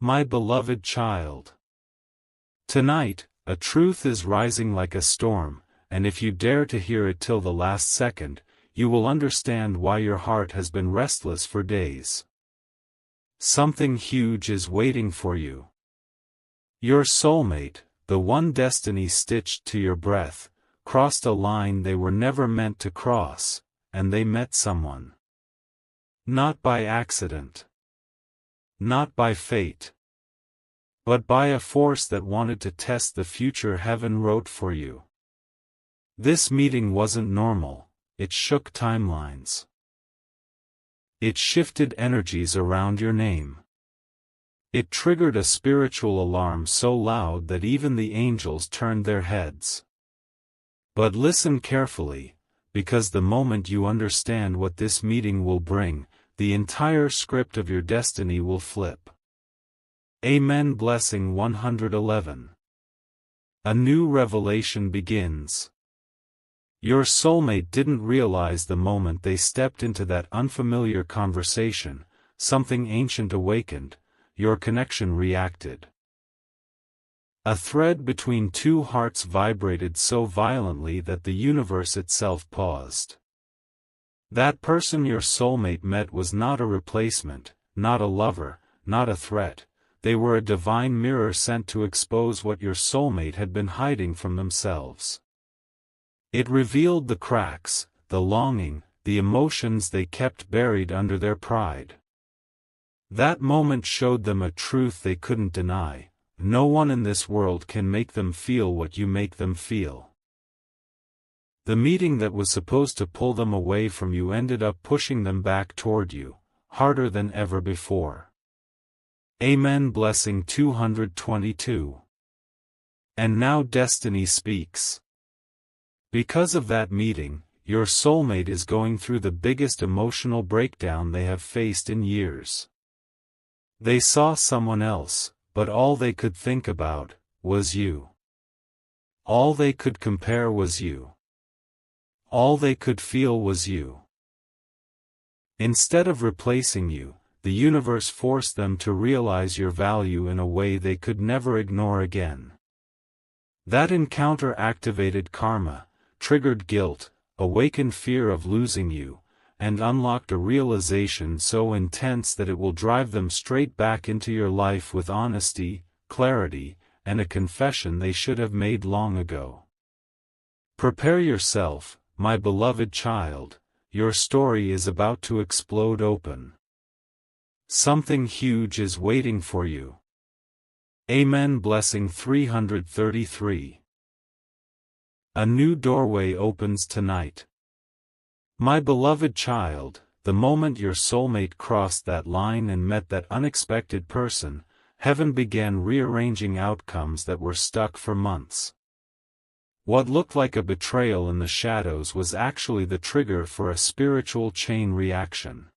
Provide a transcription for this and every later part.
My beloved child. Tonight, a truth is rising like a storm, and if you dare to hear it till the last second, you will understand why your heart has been restless for days. Something huge is waiting for you. Your soulmate, the one destiny stitched to your breath, crossed a line they were never meant to cross, and they met someone. Not by accident. Not by fate. But by a force that wanted to test the future heaven wrote for you. This meeting wasn't normal, it shook timelines. It shifted energies around your name. It triggered a spiritual alarm so loud that even the angels turned their heads. But listen carefully, because the moment you understand what this meeting will bring, the entire script of your destiny will flip. Amen. Blessing 111. A new revelation begins. Your soulmate didn't realize the moment they stepped into that unfamiliar conversation, something ancient awakened, your connection reacted. A thread between two hearts vibrated so violently that the universe itself paused. That person your soulmate met was not a replacement, not a lover, not a threat. They were a divine mirror sent to expose what your soulmate had been hiding from themselves. It revealed the cracks, the longing, the emotions they kept buried under their pride. That moment showed them a truth they couldn't deny: no one in this world can make them feel what you make them feel. The meeting that was supposed to pull them away from you ended up pushing them back toward you, harder than ever before. Amen. Blessing 222. And now destiny speaks. Because of that meeting, your soulmate is going through the biggest emotional breakdown they have faced in years. They saw someone else, but all they could think about was you. All they could compare was you. All they could feel was you. Instead of replacing you, the universe forced them to realize your value in a way they could never ignore again. That encounter activated karma, triggered guilt, awakened fear of losing you, and unlocked a realization so intense that it will drive them straight back into your life with honesty, clarity, and a confession they should have made long ago. Prepare yourself, my beloved child, your story is about to explode open. Something huge is waiting for you. Amen. Blessing 333. A new doorway opens tonight. My beloved child, the moment your soulmate crossed that line and met that unexpected person, heaven began rearranging outcomes that were stuck for months. What looked like a betrayal in the shadows was actually the trigger for a spiritual chain reaction.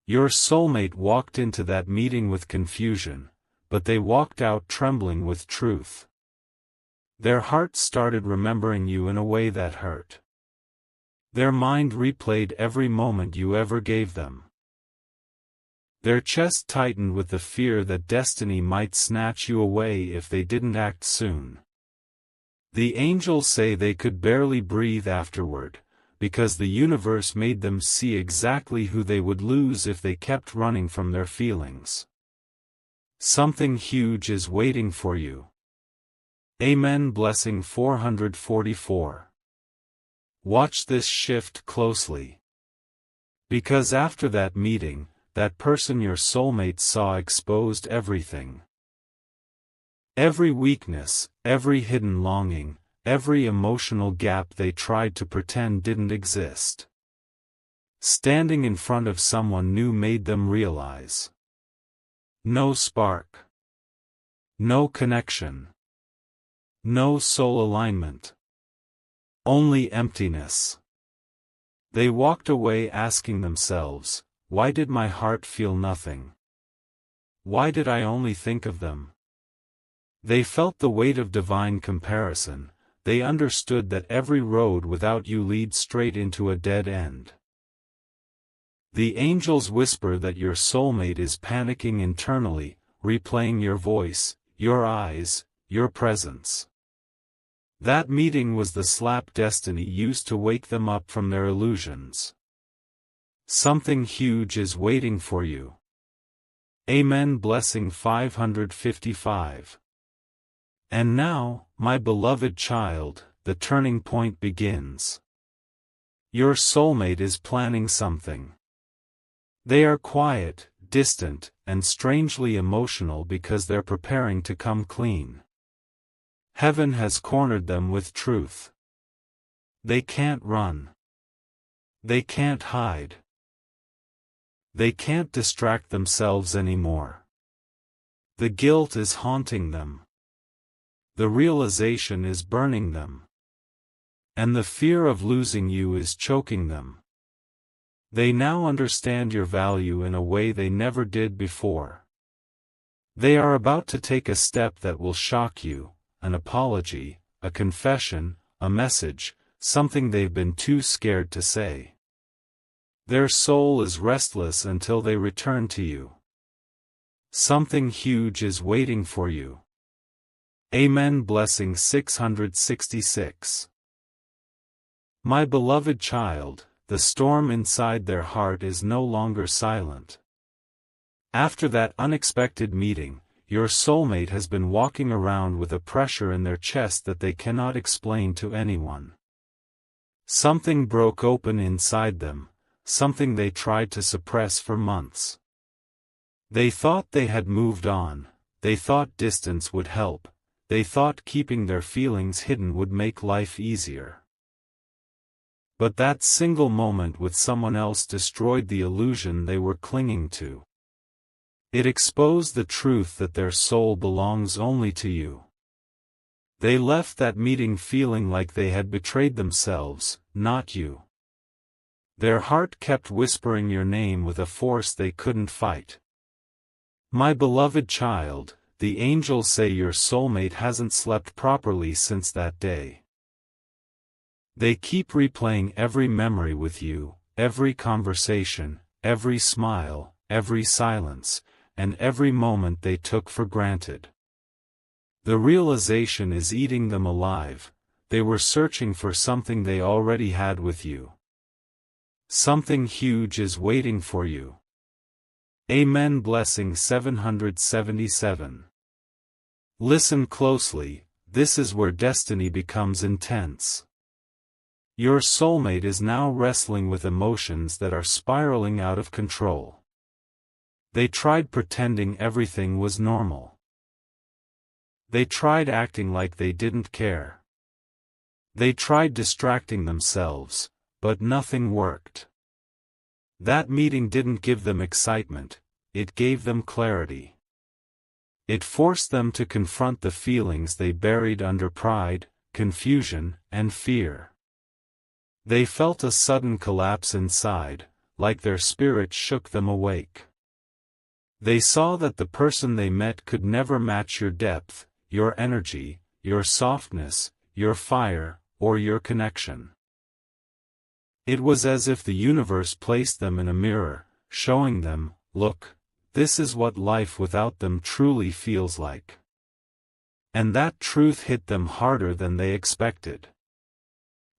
Your soulmate walked into that meeting with confusion, but they walked out trembling with truth. Their hearts started remembering you in a way that hurt. Their mind replayed every moment you ever gave them. Their chest tightened with the fear that destiny might snatch you away if they didn't act soon. The angels say they could barely breathe afterward, because the universe made them see exactly who they would lose if they kept running from their feelings. Something huge is waiting for you. Amen. Blessing 444. Watch this shift closely. Because after that meeting, that person your soulmate saw exposed everything. Every weakness, every hidden longing, every emotional gap they tried to pretend didn't exist. Standing in front of someone new made them realize. No spark. No connection. No soul alignment. Only emptiness. They walked away asking themselves, why did my heart feel nothing? Why did I only think of them? They felt the weight of divine comparison. They understood that every road without you leads straight into a dead end. The angels whisper that your soulmate is panicking internally, replaying your voice, your eyes, your presence. That meeting was the slap destiny used to wake them up from their illusions. Something huge is waiting for you. Amen. Blessing 555. And now, my beloved child, the turning point begins. Your soulmate is planning something. They are quiet, distant, and strangely emotional because they're preparing to come clean. Heaven has cornered them with truth. They can't run. They can't hide. They can't distract themselves anymore. The guilt is haunting them. The realization is burning them. And the fear of losing you is choking them. They now understand your value in a way they never did before. They are about to take a step that will shock you, an apology, a confession, a message, something they've been too scared to say. Their soul is restless until they return to you. Something huge is waiting for you. Amen. Blessing 666. My beloved child, the storm inside their heart is no longer silent. After that unexpected meeting, your soulmate has been walking around with a pressure in their chest that they cannot explain to anyone. Something broke open inside them, something they tried to suppress for months. They thought they had moved on, they thought distance would help, they thought keeping their feelings hidden would make life easier. But that single moment with someone else destroyed the illusion they were clinging to. It exposed the truth that their soul belongs only to you. They left that meeting feeling like they had betrayed themselves, not you. Their heart kept whispering your name with a force they couldn't fight. My beloved child, the angels say your soulmate hasn't slept properly since that day. They keep replaying every memory with you, every conversation, every smile, every silence, and every moment they took for granted. The realization is eating them alive. They were searching for something they already had with you. Something huge is waiting for you. Amen. Blessing 777. Listen closely, this is where destiny becomes intense. Your soulmate is now wrestling with emotions that are spiraling out of control. They tried pretending everything was normal. They tried acting like they didn't care. They tried distracting themselves, but nothing worked. That meeting didn't give them excitement, it gave them clarity. It forced them to confront the feelings they buried under pride, confusion, and fear. They felt a sudden collapse inside, like their spirit shook them awake. They saw that the person they met could never match your depth, your energy, your softness, your fire, or your connection. It was as if the universe placed them in a mirror, showing them, look, this is what life without them truly feels like. And that truth hit them harder than they expected.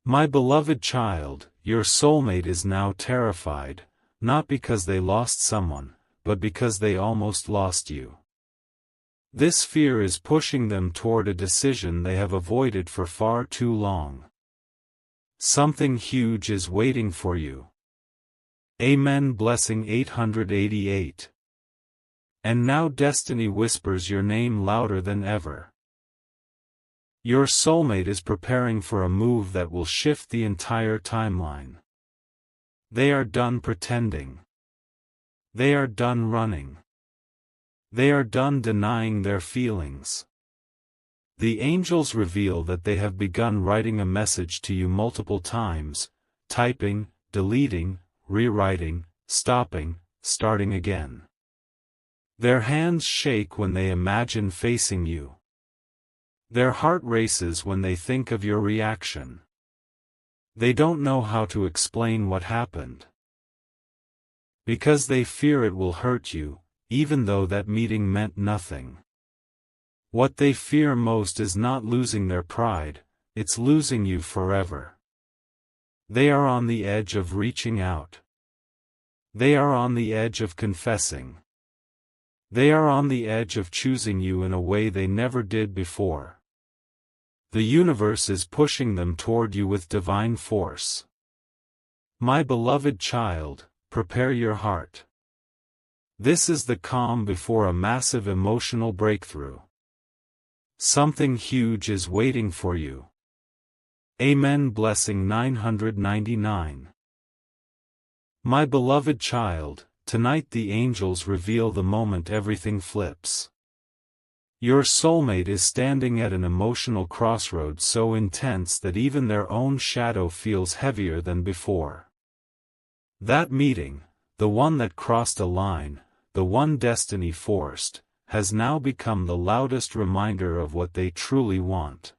My beloved child, your soulmate is now terrified, not because they lost someone, but because they almost lost you. This fear is pushing them toward a decision they have avoided for far too long. Something huge is waiting for you. Amen. Blessing 888. And now destiny whispers your name louder than ever. Your soulmate is preparing for a move that will shift the entire timeline. They are done pretending. They are done running. They are done denying their feelings. The angels reveal that they have begun writing a message to you multiple times, typing, deleting, rewriting, stopping, starting again. Their hands shake when they imagine facing you. Their heart races when they think of your reaction. They don't know how to explain what happened. Because they fear it will hurt you, even though that meeting meant nothing. What they fear most is not losing their pride, it's losing you forever. They are on the edge of reaching out. They are on the edge of confessing. They are on the edge of choosing you in a way they never did before. The universe is pushing them toward you with divine force. My beloved child, prepare your heart. This is the calm before a massive emotional breakthrough. Something huge is waiting for you. Amen. Blessing 999. My beloved child, tonight the angels reveal the moment everything flips. Your soulmate is standing at an emotional crossroad so intense that even their own shadow feels heavier than before. That meeting, the one that crossed a line, the one destiny forced, has now become the loudest reminder of what they truly want.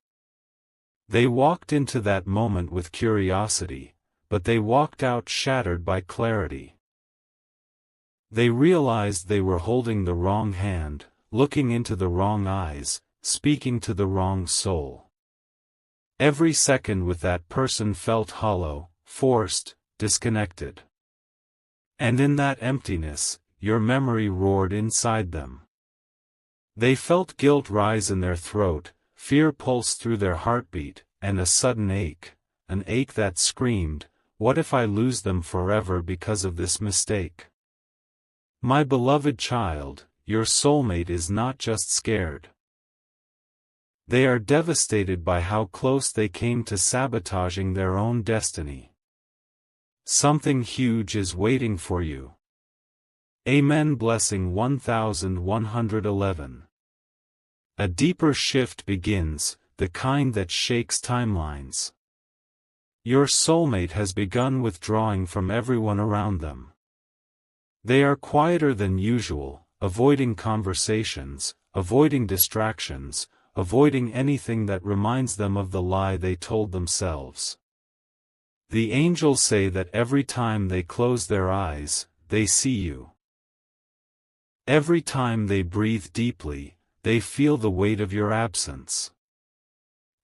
They walked into that moment with curiosity, but they walked out shattered by clarity. They realized they were holding the wrong hand, looking into the wrong eyes, speaking to the wrong soul. Every second with that person felt hollow, forced, disconnected. And in that emptiness, your memory roared inside them. They felt guilt rise in their throat, fear pulse through their heartbeat, and a sudden ache, an ache that screamed, "What if I lose them forever because of this mistake?" My beloved child, your soulmate is not just scared. They are devastated by how close they came to sabotaging their own destiny. Something huge is waiting for you. Amen. Blessing 1111. A deeper shift begins, the kind that shakes timelines. Your soulmate has begun withdrawing from everyone around them. They are quieter than usual, avoiding conversations, avoiding distractions, avoiding anything that reminds them of the lie they told themselves. The angels say that every time they close their eyes, they see you. Every time they breathe deeply, they feel the weight of your absence.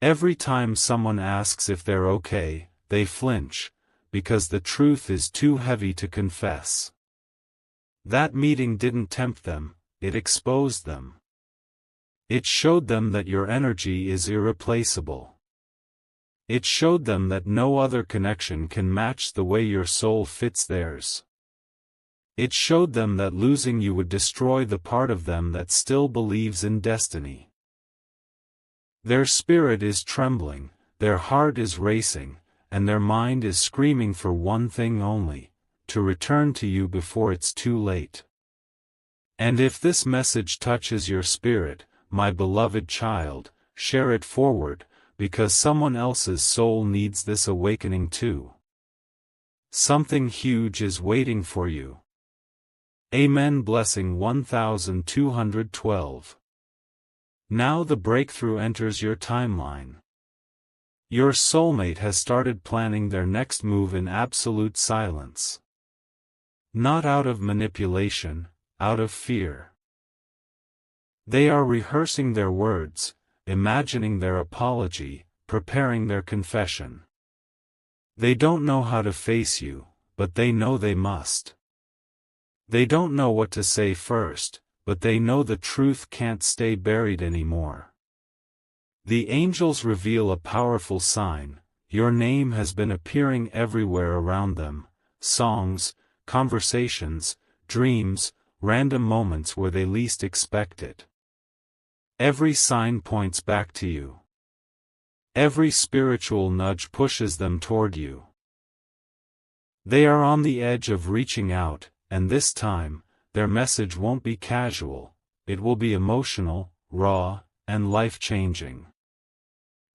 Every time someone asks if they're okay, they flinch, because the truth is too heavy to confess. That meeting didn't tempt them, it exposed them. It showed them that your energy is irreplaceable. It showed them that no other connection can match the way your soul fits theirs. It showed them that losing you would destroy the part of them that still believes in destiny. Their spirit is trembling, their heart is racing, and their mind is screaming for one thing only: to return to you before it's too late. And if this message touches your spirit, my beloved child, share it forward, because someone else's soul needs this awakening too. Something huge is waiting for you. Amen. Blessing 1212. Now the breakthrough enters your timeline. Your soulmate has started planning their next move in absolute silence. Not out of manipulation, out of fear. They are rehearsing their words, imagining their apology, preparing their confession. They don't know how to face you, but they know they must. They don't know what to say first, but they know the truth can't stay buried anymore. The angels reveal a powerful sign: your name has been appearing everywhere around them, songs, conversations, dreams, random moments where they least expect it. Every sign points back to you. Every spiritual nudge pushes them toward you. They are on the edge of reaching out, and this time, their message won't be casual, it will be emotional, raw, and life-changing.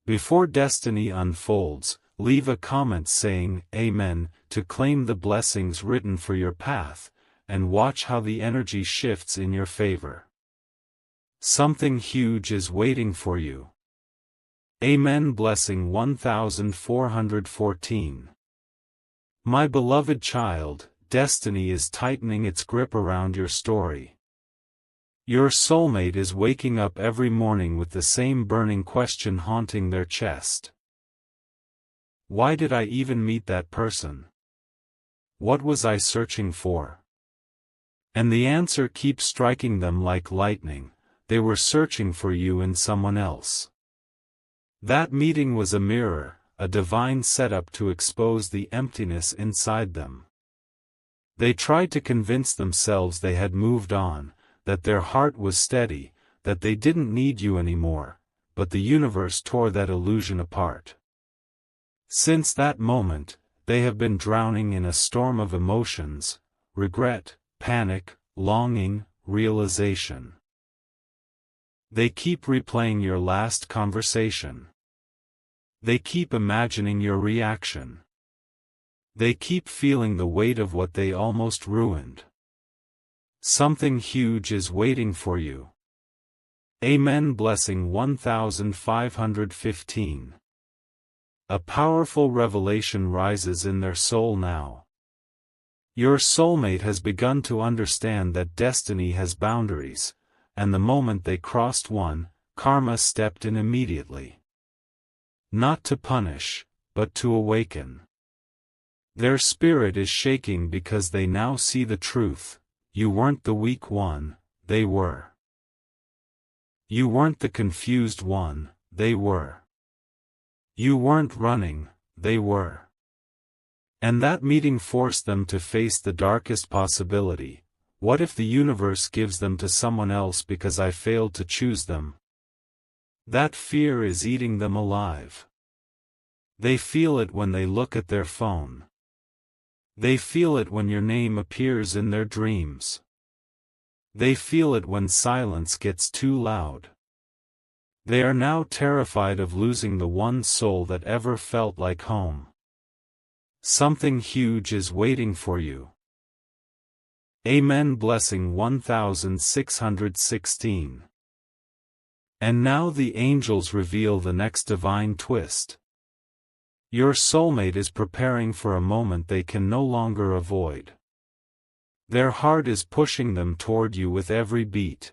Before destiny unfolds, leave a comment saying "Amen" to claim the blessings written for your path, and watch how the energy shifts in your favor. Something huge is waiting for you. Amen. Blessing 1414. My beloved child, destiny is tightening its grip around your story. Your soulmate is waking up every morning with the same burning question haunting their chest. Why did I even meet that person? What was I searching for? And the answer keeps striking them like lightning: they were searching for you in someone else. That meeting was a mirror, a divine setup to expose the emptiness inside them. They tried to convince themselves they had moved on, that their heart was steady, that they didn't need you anymore, but the universe tore that illusion apart. Since that moment, they have been drowning in a storm of emotions: regret, panic, longing, realization. They keep replaying your last conversation. They keep imagining your reaction. They keep feeling the weight of what they almost ruined. Something huge is waiting for you. Amen. Blessing 1515. A powerful revelation rises in their soul now. Your soulmate has begun to understand that destiny has boundaries, and the moment they crossed one, karma stepped in immediately. Not to punish, but to awaken. Their spirit is shaking because they now see the truth: you weren't the weak one, they were. You weren't the confused one, they were. You weren't running, they were. And that meeting forced them to face the darkest possibility: what if the universe gives them to someone else because I failed to choose them? That fear is eating them alive. They feel it when they look at their phone. They feel it when your name appears in their dreams. They feel it when silence gets too loud. They are now terrified of losing the one soul that ever felt like home. Something huge is waiting for you. Amen. Blessing 1616. And now the angels reveal the next divine twist. Your soulmate is preparing for a moment they can no longer avoid. Their heart is pushing them toward you with every beat.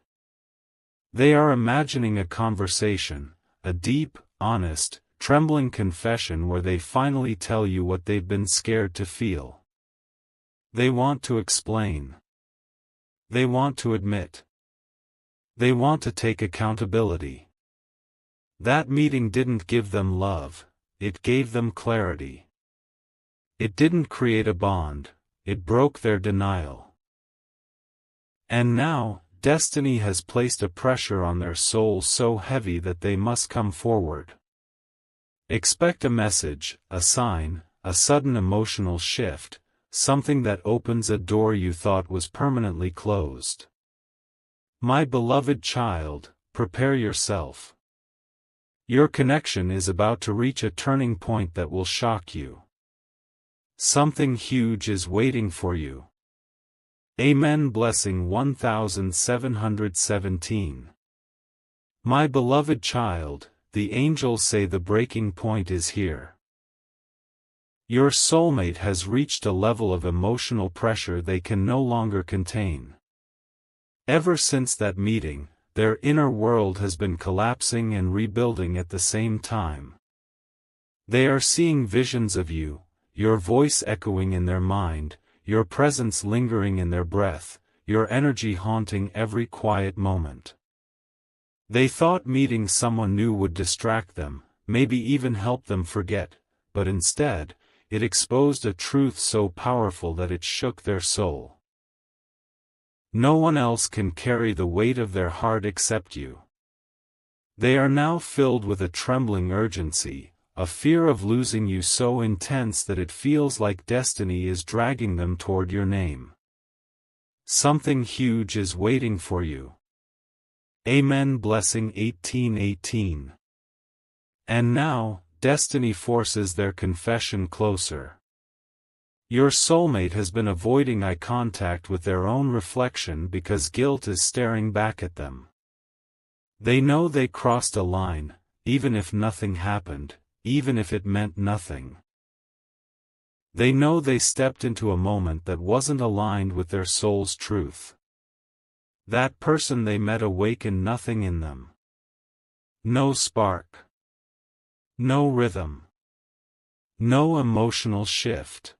They are imagining a conversation, a deep, honest, trembling confession where they finally tell you what they've been scared to feel. They want to explain. They want to admit. They want to take accountability. That meeting didn't give them love, it gave them clarity. It didn't create a bond, it broke their denial. And now, destiny has placed a pressure on their souls so heavy that they must come forward. Expect a message, a sign, a sudden emotional shift, something that opens a door you thought was permanently closed. My beloved child, prepare yourself. Your connection is about to reach a turning point that will shock you. Something huge is waiting for you. Amen. Blessing 1717. My beloved child, the angels say the breaking point is here. Your soulmate has reached a level of emotional pressure they can no longer contain. Ever since that meeting, their inner world has been collapsing and rebuilding at the same time. They are seeing visions of you, your voice echoing in their mind, your presence lingering in their breath, your energy haunting every quiet moment. They thought meeting someone new would distract them, maybe even help them forget, but instead, it exposed a truth so powerful that it shook their soul. No one else can carry the weight of their heart except you. They are now filled with a trembling urgency, a fear of losing you so intense that it feels like destiny is dragging them toward your name. Something huge is waiting for you. Amen. Blessing 1818. And now, destiny forces their confession closer. Your soulmate has been avoiding eye contact with their own reflection because guilt is staring back at them. They know they crossed a line, even if nothing happened, even if it meant nothing. They know they stepped into a moment that wasn't aligned with their soul's truth. That person they met awakened nothing in them. No spark. No rhythm. No emotional shift.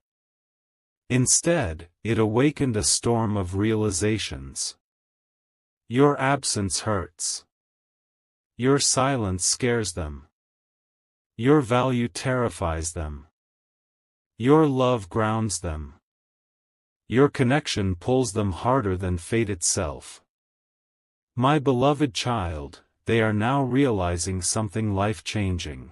Instead, it awakened a storm of realizations. Your absence hurts. Your silence scares them. Your value terrifies them. Your love grounds them. Your connection pulls them harder than fate itself. My beloved child, they are now realizing something life-changing.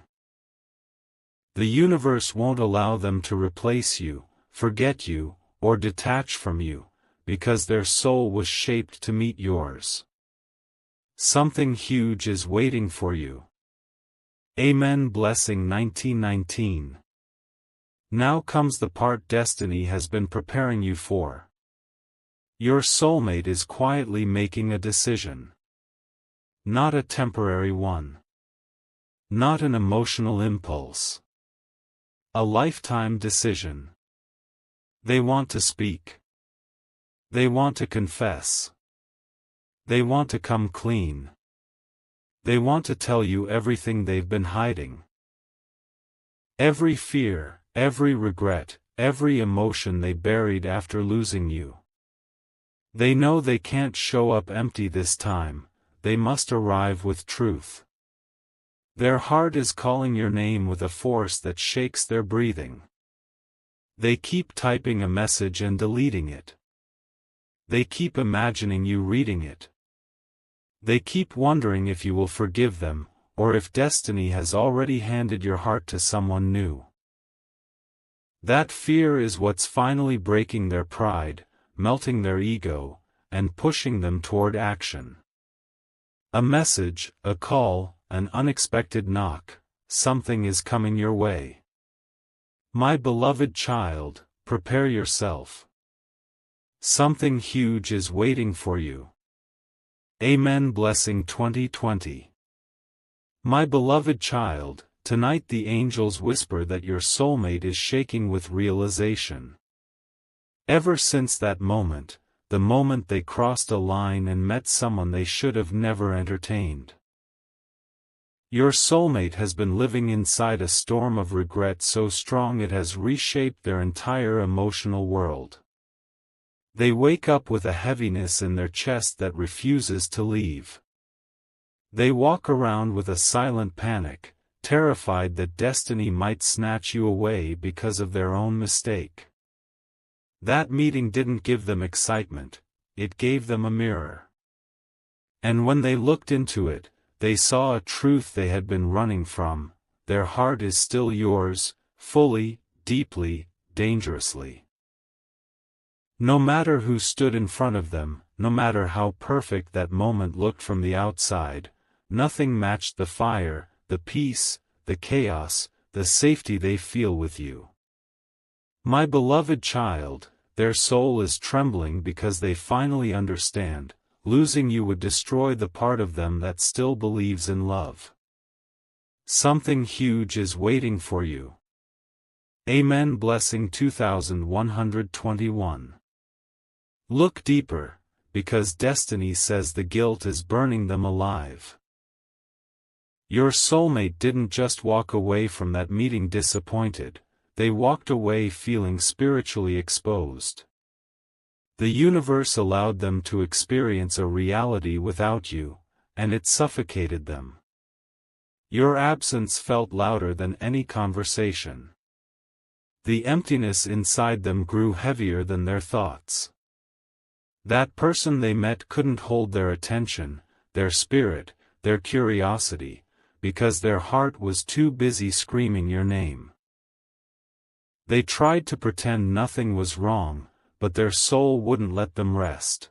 The universe won't allow them to replace you, forget you, or detach from you, because their soul was shaped to meet yours. Something huge is waiting for you. Amen. Blessing 1919. Now comes the part destiny has been preparing you for. Your soulmate is quietly making a decision. Not a temporary one. Not an emotional impulse. A lifetime decision. They want to speak. They want to confess. They want to come clean. They want to tell you everything they've been hiding. Every fear, every regret, every emotion they buried after losing you. They know they can't show up empty this time, they must arrive with truth. Their heart is calling your name with a force that shakes their breathing. They keep typing a message and deleting it. They keep imagining you reading it. They keep wondering if you will forgive them, or if destiny has already handed your heart to someone new. That fear is what's finally breaking their pride, melting their ego, and pushing them toward action. A message, a call, an unexpected knock, something is coming your way. My beloved child, prepare yourself. Something huge is waiting for you. Amen. Blessing 2020. My beloved child, tonight the angels whisper that your soulmate is shaking with realization. Ever since that moment, the moment they crossed a line and met someone they should have never entertained. Your soulmate has been living inside a storm of regret so strong it has reshaped their entire emotional world. They wake up with a heaviness in their chest that refuses to leave. They walk around with a silent panic, terrified that destiny might snatch you away because of their own mistake. That meeting didn't give them excitement, it gave them a mirror. And when they looked into it, they saw a truth they had been running from: their heart is still yours, fully, deeply, dangerously. No matter who stood in front of them, no matter how perfect that moment looked from the outside, nothing matched the fire, the peace, the chaos, the safety they feel with you. My beloved child, their soul is trembling because they finally understand, losing you would destroy the part of them that still believes in love. Something huge is waiting for you. Amen. Blessing 2121. Look deeper, because destiny says the guilt is burning them alive. Your soulmate didn't just walk away from that meeting disappointed, they walked away feeling spiritually exposed. The universe allowed them to experience a reality without you, and it suffocated them. Your absence felt louder than any conversation. The emptiness inside them grew heavier than their thoughts. That person they met couldn't hold their attention, their spirit, their curiosity, because their heart was too busy screaming your name. They tried to pretend nothing was wrong, but their soul wouldn't let them rest.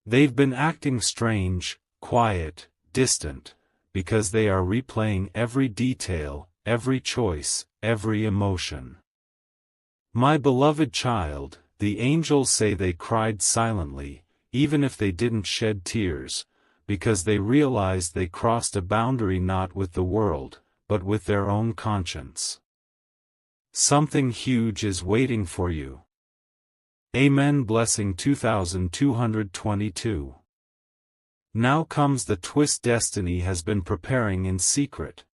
They've been acting strange, quiet, distant, because they are replaying every detail, every choice, every emotion. My beloved child, the angels say they cried silently, even if they didn't shed tears, because they realized they crossed a boundary not with the world, but with their own conscience. Something huge is waiting for you. Amen. Blessing 2222. Now comes the twist destiny has been preparing in secret.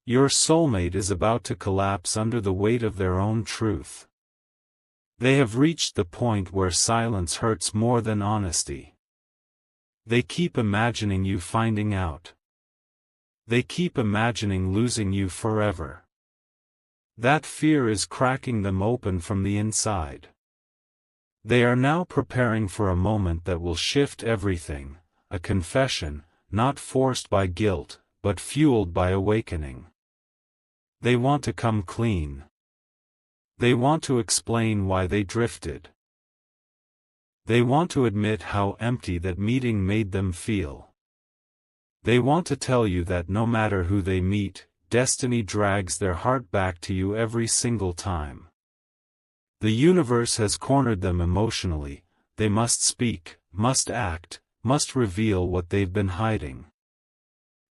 Your soulmate is about to collapse under the weight of their own truth. They have reached the point where silence hurts more than honesty. They keep imagining you finding out. They keep imagining losing you forever. That fear is cracking them open from the inside. They are now preparing for a moment that will shift everything, a confession, not forced by guilt, but fueled by awakening. They want to come clean. They want to explain why they drifted. They want to admit how empty that meeting made them feel. They want to tell you that no matter who they meet, destiny drags their heart back to you every single time. The universe has cornered them emotionally. They must speak, must act, must reveal what they've been hiding.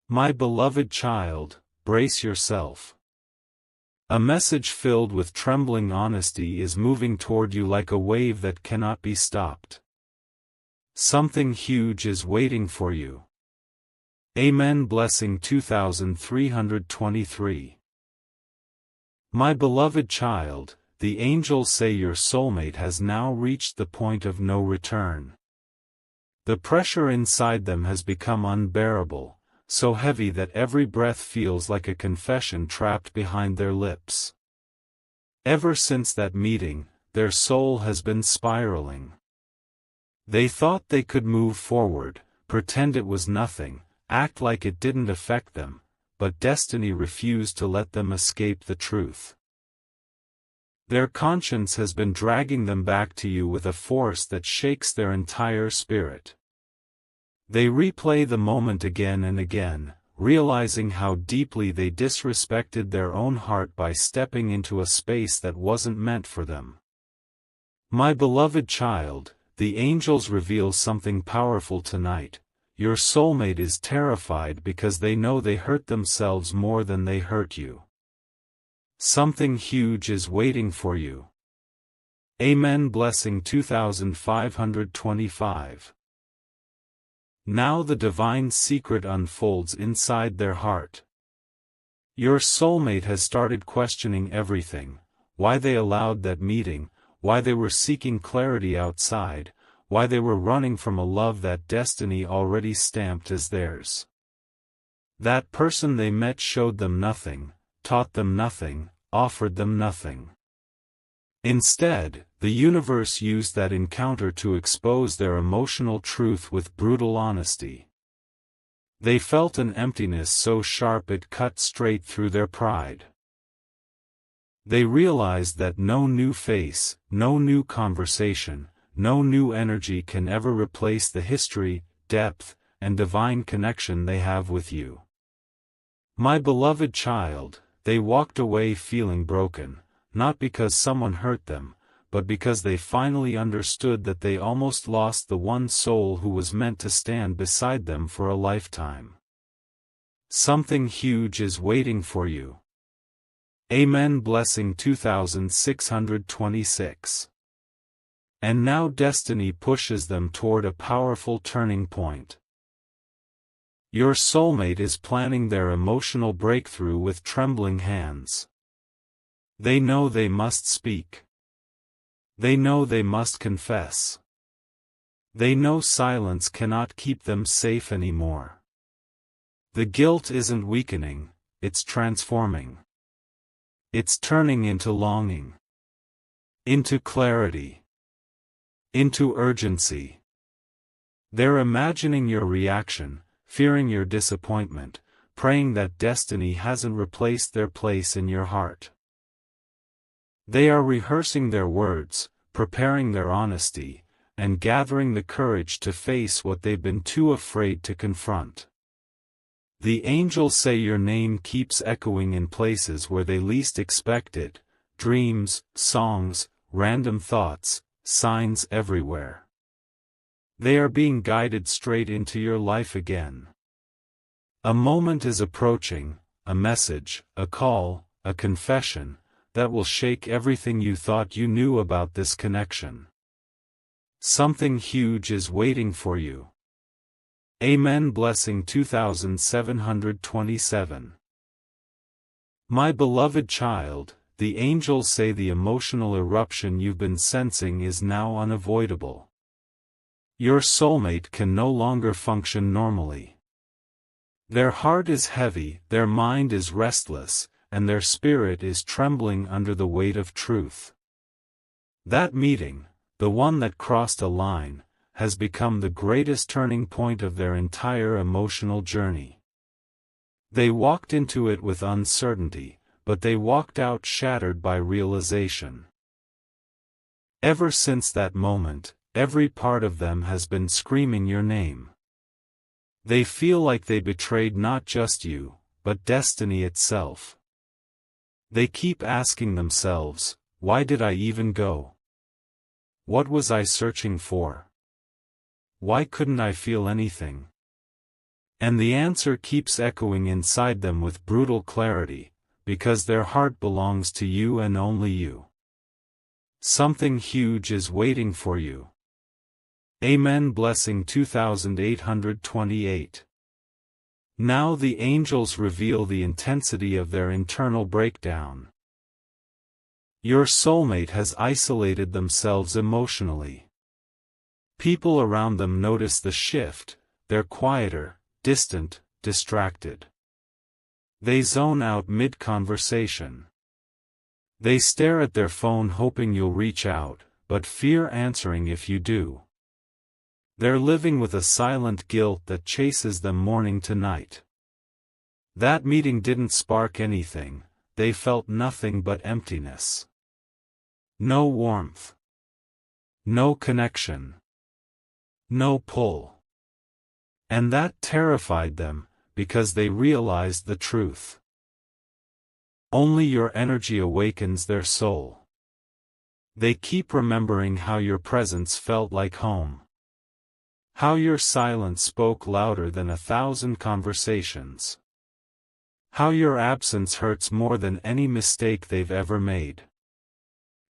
My beloved child, brace yourself. A message filled with trembling honesty is moving toward you like a wave that cannot be stopped. Something huge is waiting for you. Amen. Blessing 2323. My beloved child, the angels say your soulmate has now reached the point of no return. The pressure inside them has become unbearable, so heavy that every breath feels like a confession trapped behind their lips. Ever since that meeting, their soul has been spiraling. They thought they could move forward, pretend it was nothing, act like it didn't affect them, but destiny refused to let them escape the truth. Their conscience has been dragging them back to you with a force that shakes their entire spirit. They replay the moment again and again, realizing how deeply they disrespected their own heart by stepping into a space that wasn't meant for them. My beloved child, the angels reveal something powerful tonight. Your soulmate is terrified because they know they hurt themselves more than they hurt you. Something huge is waiting for you. Amen. Blessing 2525. Now the divine secret unfolds inside their heart. Your soulmate has started questioning everything: why they allowed that meeting, why they were seeking clarity outside, why they were running from a love that destiny already stamped as theirs. That person they met showed them nothing, taught them nothing, offered them nothing. Instead, the universe used that encounter to expose their emotional truth with brutal honesty. They felt an emptiness so sharp it cut straight through their pride. They realized that no new face, no new conversation, no new energy can ever replace the history, depth, and divine connection they have with you. My beloved child, they walked away feeling broken, not because someone hurt them, but because they finally understood that they almost lost the one soul who was meant to stand beside them for a lifetime. Something huge is waiting for you. Amen. Blessing 2626. And now destiny pushes them toward a powerful turning point. Your soulmate is planning their emotional breakthrough with trembling hands. They know they must speak. They know they must confess. They know silence cannot keep them safe anymore. The guilt isn't weakening, it's transforming. It's turning into longing, into clarity, into urgency. They're imagining your reaction, fearing your disappointment, praying that destiny hasn't replaced their place in your heart. They are rehearsing their words, preparing their honesty, and gathering the courage to face what they've been too afraid to confront. The angels say your name keeps echoing in places where they least expect it: dreams, songs, random thoughts, signs everywhere. They are being guided straight into your life again. A moment is approaching, a message, a call, a confession, that will shake everything you thought you knew about this connection. Something huge is waiting for you. Amen. Blessing 2727. My beloved child, the angels say the emotional eruption you've been sensing is now unavoidable. Your soulmate can no longer function normally. Their heart is heavy, their mind is restless, and their spirit is trembling under the weight of truth. That meeting, the one that crossed a line, has become the greatest turning point of their entire emotional journey. They walked into it with uncertainty, but they walked out shattered by realization. Ever since that moment, every part of them has been screaming your name. They feel like they betrayed not just you, but destiny itself. They keep asking themselves, why did I even go? What was I searching for? Why couldn't I feel anything? And the answer keeps echoing inside them with brutal clarity, because their heart belongs to you and only you. Something huge is waiting for you. Amen. Blessing 2828. Now the angels reveal the intensity of their internal breakdown. Your soulmate has isolated themselves emotionally. People around them notice the shift, they're quieter, distant, distracted. They zone out mid-conversation. They stare at their phone hoping you'll reach out, but fear answering if you do. They're living with a silent guilt that chases them morning to night. That meeting didn't spark anything, they felt nothing but emptiness. No warmth. No connection. No pull. And that terrified them, because they realized the truth. Only your energy awakens their soul. They keep remembering how your presence felt like home. How your silence spoke louder than 1,000 conversations. How your absence hurts more than any mistake they've ever made.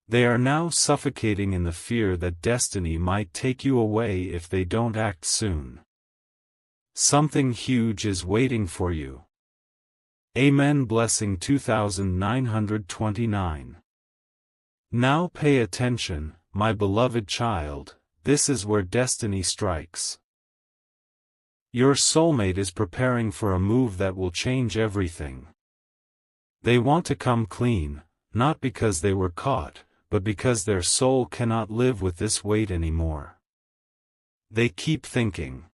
They are now suffocating in the fear that destiny might take you away if they don't act soon. Something huge is waiting for you. Amen. Blessing 2929. Now pay attention, my beloved child, this is where destiny strikes. Your soulmate is preparing for a move that will change everything. They want to come clean, not because they were caught, but because their soul cannot live with this weight anymore. They keep thinking.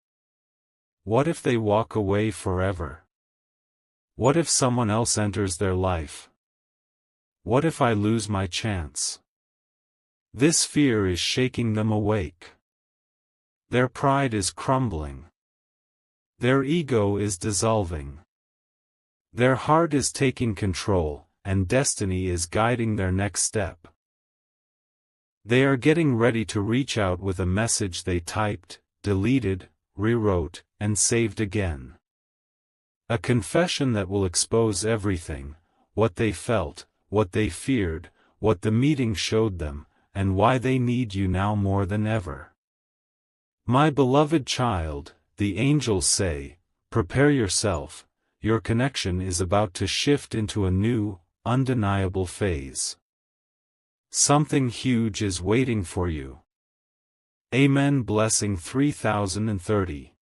What if they walk away forever? What if someone else enters their life? What if I lose my chance? This fear is shaking them awake. Their pride is crumbling. Their ego is dissolving. Their heart is taking control, and destiny is guiding their next step. They are getting ready to reach out with a message they typed, deleted, rewrote, and saved again. A confession that will expose everything, what they felt, what they feared, what the meeting showed them, and why they need you now more than ever. My beloved child, the angels say, prepare yourself, your connection is about to shift into a new, undeniable phase. Something huge is waiting for you. Amen. Blessing 3030.